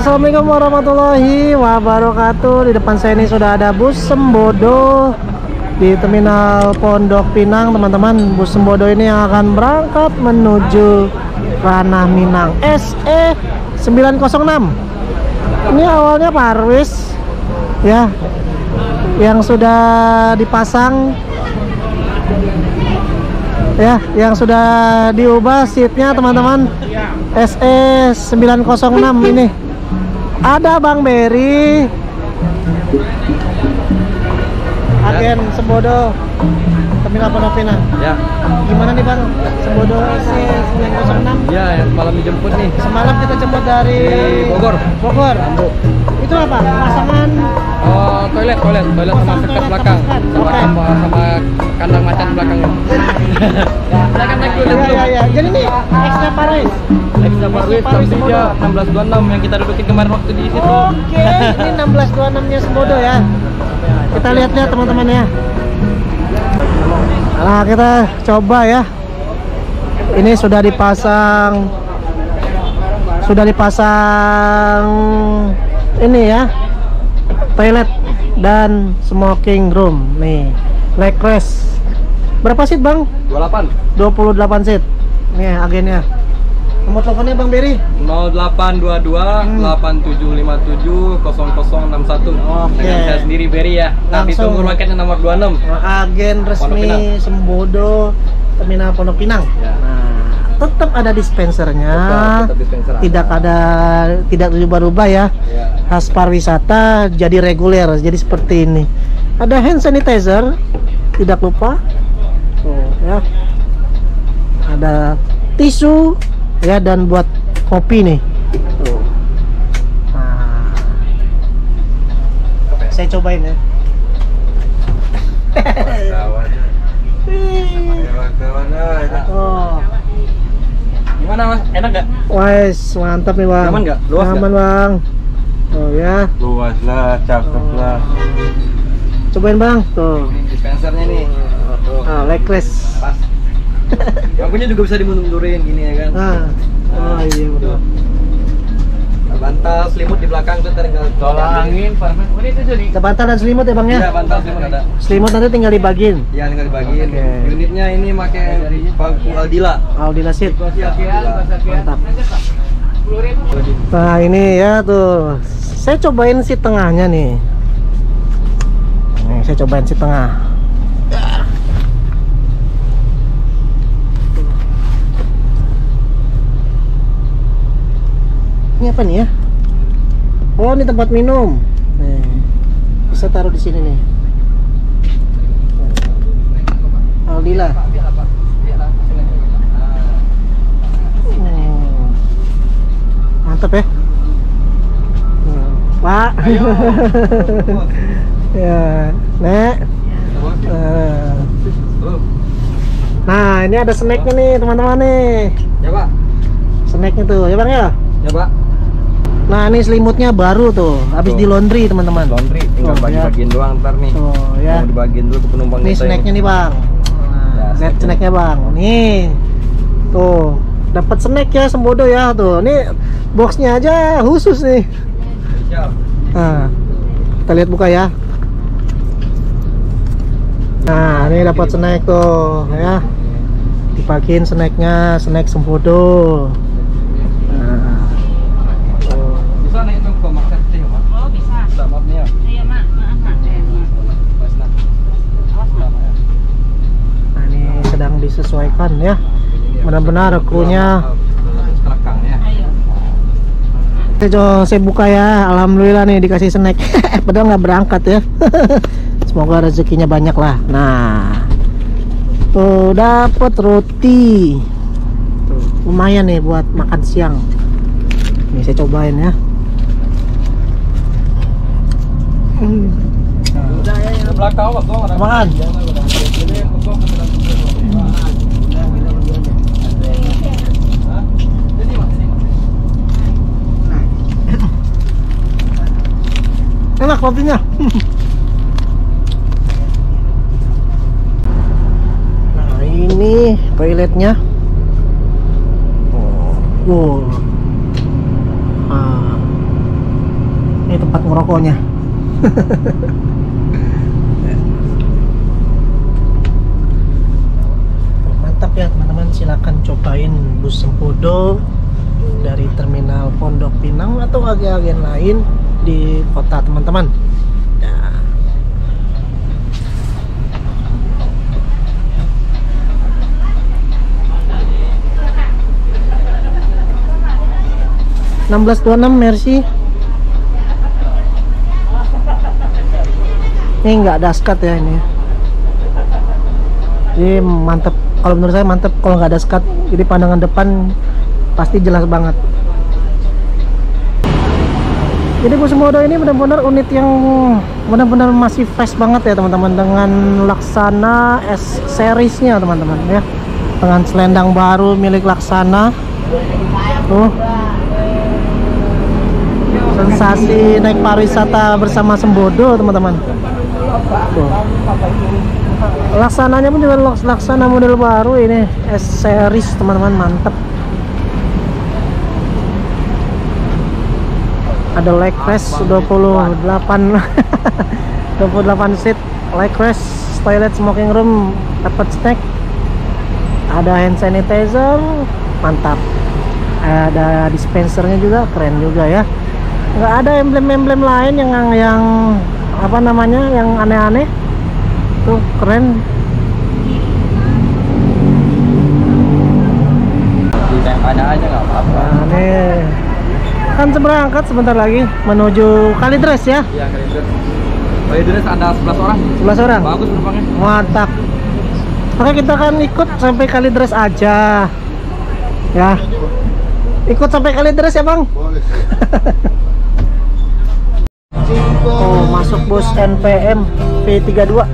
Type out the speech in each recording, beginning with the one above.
Assalamualaikum warahmatullahi wabarakatuh. Di depan saya ini sudah ada bus Sembodo di terminal Pondok Pinang, teman-teman. Bus Sembodo ini yang akan berangkat menuju Ranah Minang SE 906. Ini awalnya Parwis ya, yang sudah dipasang ya, yang sudah diubah seatnya, teman-teman. SE 906 ini. Ada Bang Berry, agen Sembodo terminal Pondok Pinang. Ya. Gimana nih Bang, Sembodo SE 906? Ya, yang malam dijemput nih. Semalam kita jemput dari Bogor. Itu apa? Pemasangan toilet sama sekat belakang, sama kandang macan belakangnya. Silakan naik dulu. Ya. Jadi ini extra Parwis. Extra Parwis tapi dia 1626 yang kita dudukin kemarin waktu di situ. Oke, ini 1626-nya Sembodo ya. Kita lihat-lihat teman-teman ya. Nah, kita coba ya. Ini sudah dipasang ini ya, toilet dan smoking room nih, leg rest. Berapa seat Bang? 28 seat. Nih agennya. Nomor teleponnya Bang Berry 0822 8757 0061. Oke. Dengan saya sendiri Berry ya. Nanti tunggu loketnya nomor 26. Agen resmi Sembodo terminal Pondok Pinang. Ya. Nah, tetap ada dispensernya. Tetap dispenser Tidak berubah ya. Khas pariwisata jadi reguler, jadi seperti ini. Ada hand sanitizer, tidak lupa. Tuh ya. Ada tisu ya, dan buat kopi nih. Tuh. Nah, saya cobain ya. Oh. Gimana Mas? Enak gak? Wes, mantap nih Bang. Nyaman gak? Luas Nyaman gak? Bang. Oh ya. Luas lah, cakep lah. Cobain Bang. Tuh. Dispensernya nih. Ah, leg rest. Pas. Bangkunya juga bisa dimundurin gini ya kan. Ah. Oh iya betul. Bantal selimut di belakang tuh tinggal Tolak angin, permen. Oh, ini tuh jadi. Ada bantal dan selimut ya Bang ya? Iya, bantal selimut ada. Selimut nanti tinggal dibagiin. Iya, tinggal dibagiin. Oke. Unitnya ini pakai bangku Aldila. Aldila seat. Mantap. 10.000. Nah ini ya tuh, saya cobain si tengahnya nih. Nih saya cobain si tengah. Ini apa nih ya? Oh, ini tempat minum. Nih, bisa taruh di sini nih. Aldila. Mantap ya. Pak. Ya, Nek. Nah, ini ada snacknya nih teman-teman nih. Ya Pak. Snacknya tuh, ya Bang ya. Ya Pak. Nah, ini selimutnya baru tuh, habis di laundry teman-teman. Laundry, tinggal bagi-bagiin doang ntar nih. Oh ya. Mau dibagiin dulu ke penumpang. Ini snacknya nih Bang. Nah, lihat snacknya Bang. Nih, tuh dapat snack ya Sembodo ya tuh. Ini boxnya aja khusus nih. Nah, kita lihat buka ya. Nah, ini dapat snack tuh ya. Dipakein snacknya, snack Sembodo. Nah, bisa naik itu ke market sih, Pak. Oh, bisa. Maaf nih ya. Iya, Mak. Maaf, Mak. nah ini sedang disesuaikan ya. Benar-benar krunya. Kelakang ya. Saya buka ya, alhamdulillah nih dikasih snack. Padahal nggak berangkat ya. Semoga rezekinya banyak lah. Nah, tuh dapat roti. Tuh, lumayan nih buat makan siang. Nih saya cobain ya. Ke belakang Pak, ada. Apaan? Enak rotinya. Nah ini toiletnya. Oh, Ini tempat ngerokoknya. Mantap ya teman-teman, silakan cobain bus Sembodo dari terminal Pondok Pinang atau agen-agen lain di kota teman-teman. Nah. 1626 Mercy. Ini nggak daskat ya ini. Jadi mantep, kalau menurut saya mantep kalau nggak daskat. Jadi pandangan depan pasti jelas banget. Jadi bus Sembodo ini benar-benar unit yang benar-benar masih fresh banget ya teman-teman, dengan Laksana S seriesnya teman-teman ya, dengan selendang baru milik Laksana. Tuh, sensasi naik pariwisata bersama Sembodo teman-teman. Laksananya pun juga Laksana model baru ini, S series teman-teman, mantep. Ada leg rest 28 28 seat leg rest, toilet smoking room, dapat snack, ada hand sanitizer, mantap. Ada dispensernya juga, keren juga ya. Nggak ada emblem-emblem lain yang apa namanya, yang aneh-aneh. Tuh keren. Ada aja nggak apa-apa. Nah, nih kan berangkat sebentar lagi menuju Kalideres ya. Iya, Kalideres. Kalideres ada 11 orang. 11 orang. Bagus penumpangnya. Mantap. Oke, kita akan ikut sampai Kalideres aja. Ya. Ikut sampai Kalideres ya, Bang? Boleh. Oh, masuk bus NPM V32.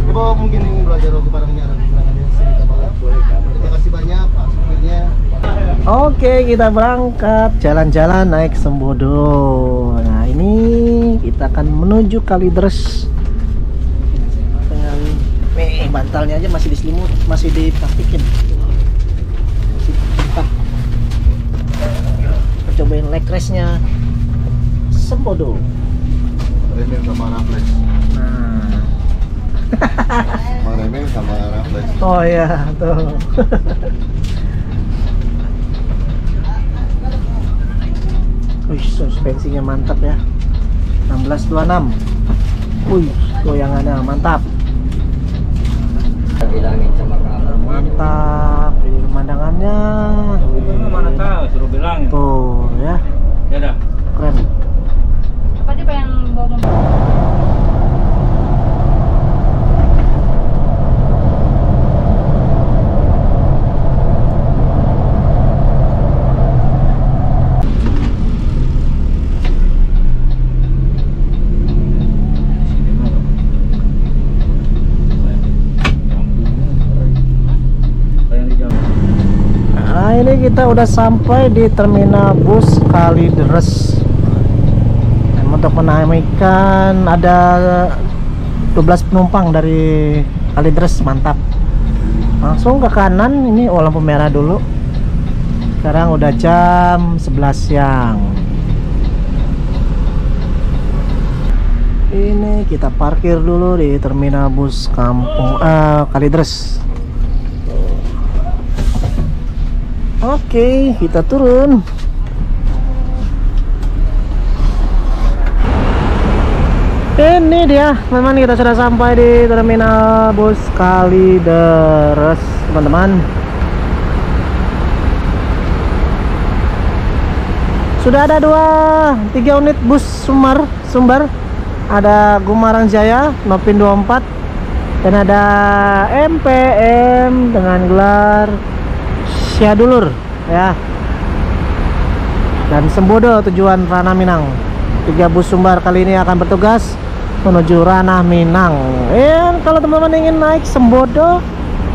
Coba mungkin ingin belajar aku pada menyerang boleh. Terima kasih banyak Pak supirnya. Oke, kita berangkat jalan-jalan naik Sembodo. Nah, ini kita akan menuju Kalideres. Dengan bantalnya aja masih diselimut, masih diplastikin. Cobain leg race-nya Sembodo. Remeng sama Raffles. Nah. Remeng sama Raffles. Oh ya, tuh. Wih, suspensinya mantap ya. 1626. Wih, goyangannya mantap. Bilangin sama kamu. Mantap, ini pemandangannya. Mana tahu, suruh bilangin. Tuh ya, Ya dah. keren. Apa dia yang bawa mobil? Nah, ini kita udah sampai di terminal bus Kalideres. Untuk menamaikan ada 12 penumpang dari Kalideres, mantap. Langsung ke kanan, ini lampu merah dulu. Sekarang udah jam 11 siang. Ini kita parkir dulu di terminal bus kampung Kalideres. Oke, kita turun. Ini dia, teman-teman, kita sudah sampai di terminal bus Kalideres, teman-teman. Sudah ada 3 unit bus sumber. Ada Gumarang Jaya, Nopin 24, dan ada MPM dengan gelar Syadulur ya, dan Sembodo tujuan Ranah Minang. 3 bus sumber kali ini akan bertugas menuju Ranah Minang. Kalau teman-teman ingin naik Sembodo,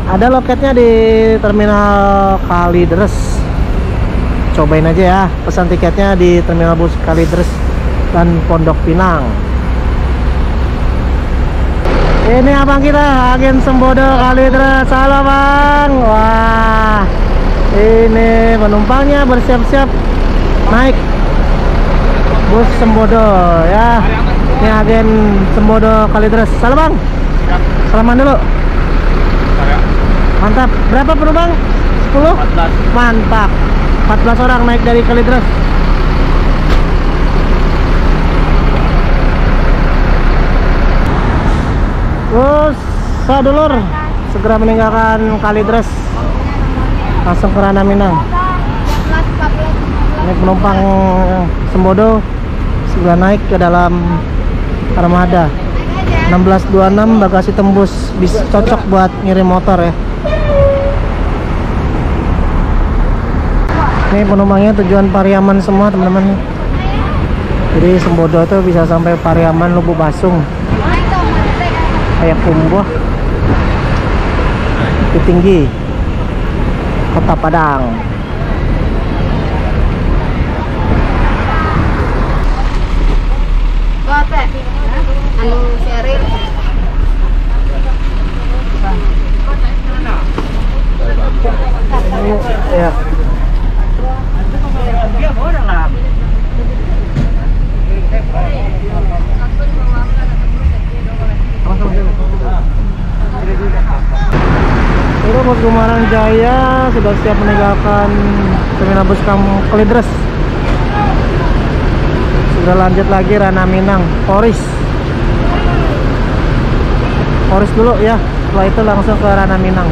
ada loketnya di terminal Kalideres. Cobain aja ya, pesan tiketnya di terminal bus Kalideres dan Pondok Pinang. Ini abang kita, agen Sembodo Kalideres. Halo bang. Wah, Ini penumpangnya bersiap-siap naik bus Sembodo ya. Ini agen Sembodo Kalideres. Salam bang. Salaman dulu. Mantap. Berapa penumpang? 10? 14. Mantap. 14 orang naik dari Kalideres. Terus sadulur segera meninggalkan Kalideres langsung ke Ranah Minang. Ini penumpang Sembodo segera naik ke dalam armada 1626 bagasi tembus, bisa cocok buat ngirim motor ya. Ini penumpangnya tujuan Pariaman semua teman-teman. Jadi Sembodo itu bisa sampai Pariaman, Lubuk Basung, kayak Pumbuh, Bukit Tinggi, Kota Padang. Anu Sheryl. Ya. Itu bus Gumarang Jaya sudah siap meninggalkan terminal bus Kalideres. Sudah lanjut lagi Ranah Minang, Poris dulu ya. Setelah itu langsung ke Ranah Minang.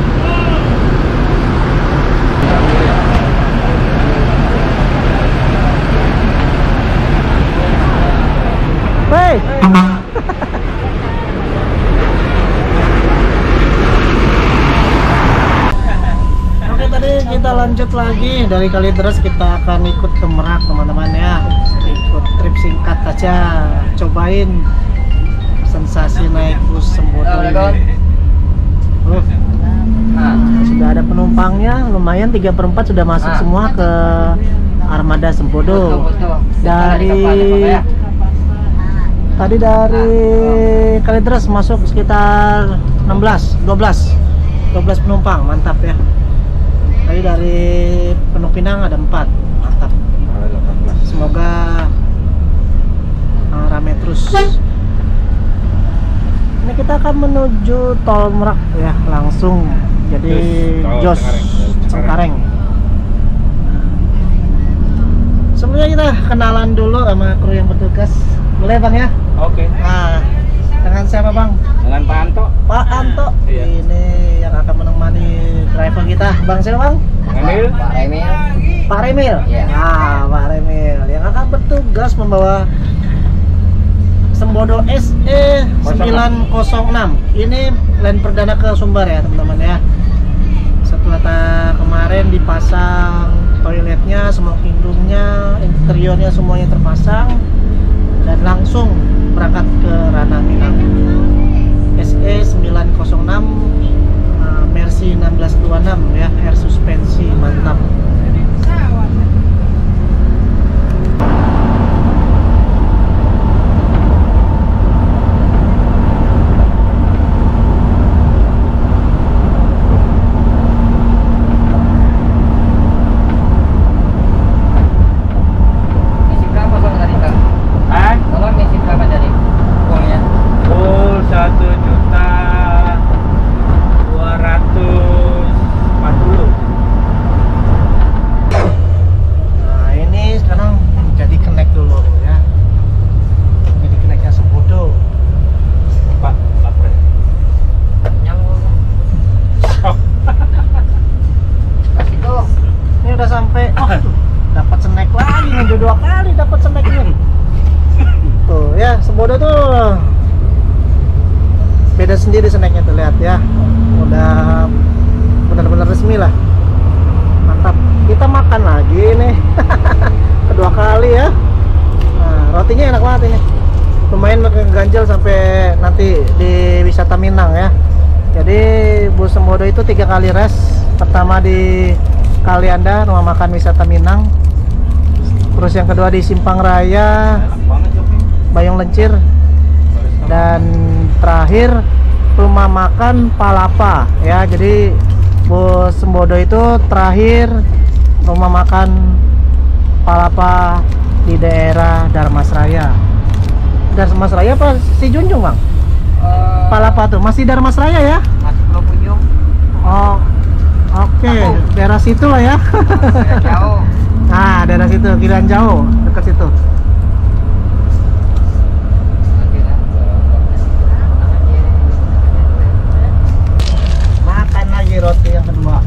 Hey. Oke, tadi kita lanjut lagi dari Kalideres, kita akan ikut ke Merak teman-teman ya. Ikut trip singkat aja, cobain sensasi naik bus Sembodo ini. Sudah ada penumpangnya, lumayan 3/4 sudah masuk semua ke armada Sembodo. Tadi dari Kalideres masuk sekitar 12 penumpang, mantap ya. Tadi dari Penuh Pinang ada 4, mantap. Semoga rame terus. Ini kita akan menuju Tol Merak ya, langsung. Jadi Jos Cengkareng. Sebelumnya kita kenalan dulu sama kru yang bertugas. Boleh bang ya? Oke. Nah, dengan siapa bang? Dengan Pak Anto. Pak Anto. Iya. Ini yang akan menemani driver kita. Bang siapa bang? Emil. Pak Remil. Iya. Nah, Pak Remil yang akan bertugas membawa Sembodo SE 906. Ini line perdana ke Sumbar ya teman-teman ya. Setelah kemarin dipasang toiletnya, semua hidungnya, interiornya semuanya terpasang, dan langsung berangkat ke Ranah Minang. SE 906 Mercy 1626 ya, air suspensi mantap. Sembodo tuh beda sendiri snacknya tuh, lihat ya, udah benar-benar resmi lah, mantap. Kita makan lagi nih kedua kali ya. Nah, rotinya enak banget ini, lumayan ganjel sampai nanti di wisata Minang ya. Jadi bus Sembodo itu 3 kali rest. Pertama di Kalianda, rumah makan wisata Minang. Terus yang kedua di Simpang Raya, Bayung Lencir, dan terakhir rumah makan Palapa ya. Jadi Bus Sembodo itu terakhir rumah makan Palapa di daerah Darmasraya. Darmasraya apa si Junjung, Bang? Palapa tuh masih Darmasraya ya? Masih Pulau Punjung. Oh, oke. Daerah situ lah ya. Jauh. Nah, daerah situ, Kirian Jauh, dekat situ. Makan lagi roti yang kedua.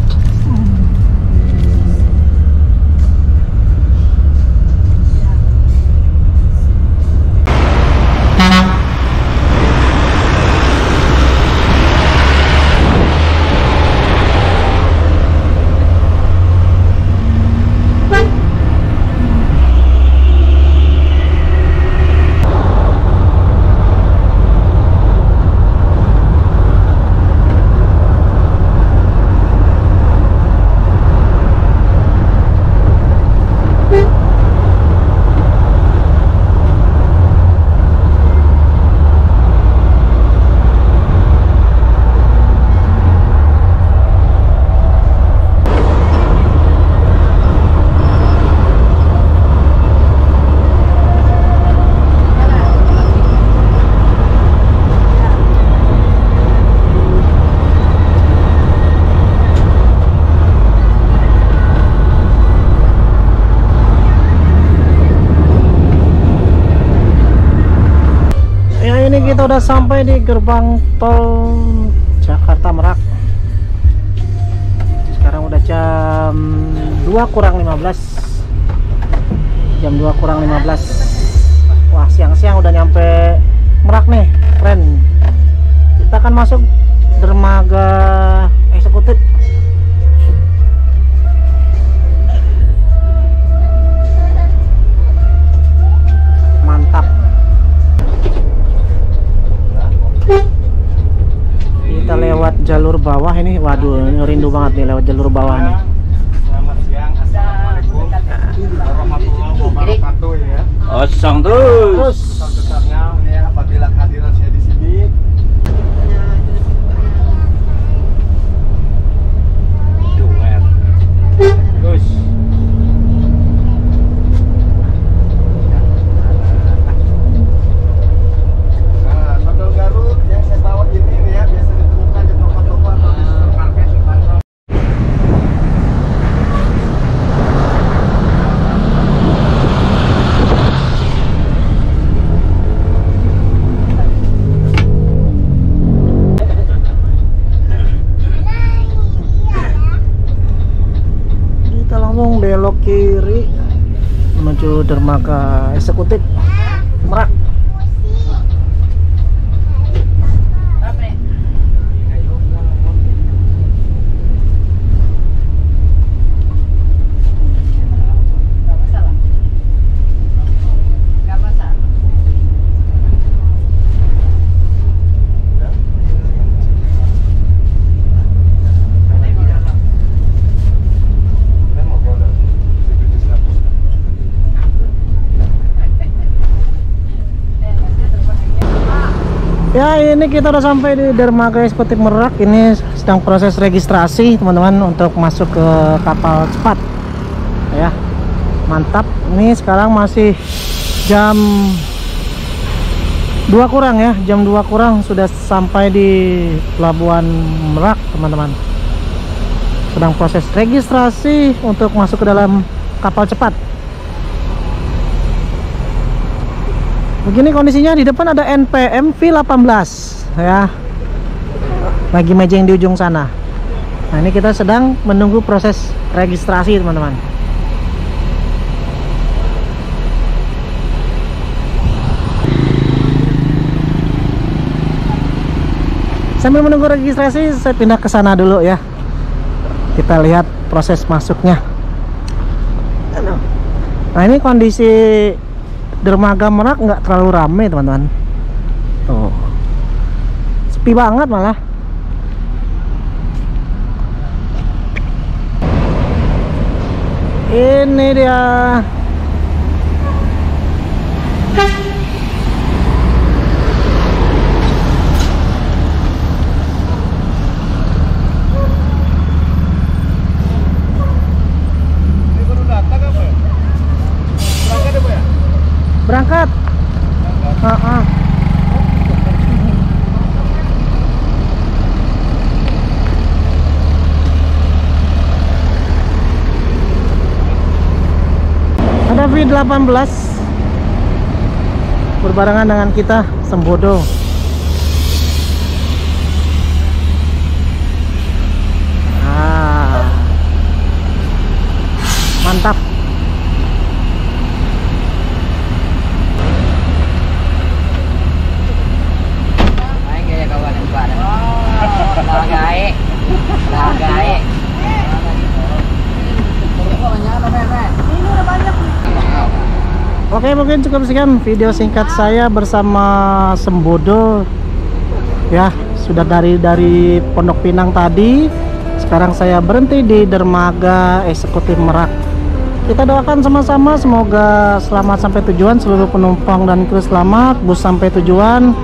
Kita udah sampai di gerbang tol Jakarta Merak. Sekarang udah jam 2:15. Jam 2:15. Wah, siang-siang udah nyampe Merak nih. Keren. Kita akan masuk dermaga eksekutif. Mantap. Kita lewat jalur bawah ini. Waduh, ini rindu banget nih lewat jalur bawah nih. Selamat siang, assalamualaikum warahmatullahi wabarakatuh ya. Osong terus. Besarnya ya apabila kehadiran saya di sini. Terus. Nah, todol Garut yang saya bawa ini nih ya biasa ditemukan di toko-toko atau di supermarket di kantor. Kita langsung belok kiri menuju dermaga eksekutif Merak. Ya, ini kita udah sampai di dermaga eksekutif Merak. Ini sedang proses registrasi teman-teman untuk masuk ke kapal cepat. Ya, mantap. Ini sekarang masih jam 2 kurang ya, jam 2 kurang sudah sampai di Pelabuhan Merak teman-teman. Sedang proses registrasi untuk masuk ke dalam kapal cepat. Begini kondisinya, di depan ada NPM V18 ya, lagi mejeng di ujung sana. Nah, ini kita sedang menunggu proses registrasi teman-teman. Sambil menunggu registrasi, saya pindah ke sana dulu ya. Kita lihat proses masuknya. Nah, ini kondisi dermaga Merak nggak terlalu ramai teman-teman. Tuh, sepi banget malah. Ini dia. Berangkat. Ada V18 berbarengan dengan kita, Sembodo. Mantap. Main gaya kawan yang bareng. Lagae. Oke, mungkin cukup sekian video singkat saya bersama Sembodo. Ya, sudah dari Pondok Pinang tadi. Sekarang saya berhenti di Dermaga Eksekutif Merak. Kita doakan sama-sama semoga selamat sampai tujuan, seluruh penumpang dan kru selamat, bus sampai tujuan.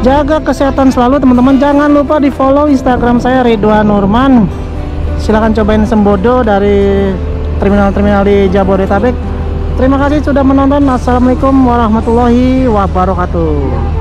Jaga kesehatan selalu teman-teman. Jangan lupa di follow Instagram saya Ridwan Nurman. Silahkan cobain Sembodo dari terminal-terminal di Jabodetabek. Terima kasih sudah menonton. Assalamualaikum warahmatullahi wabarakatuh.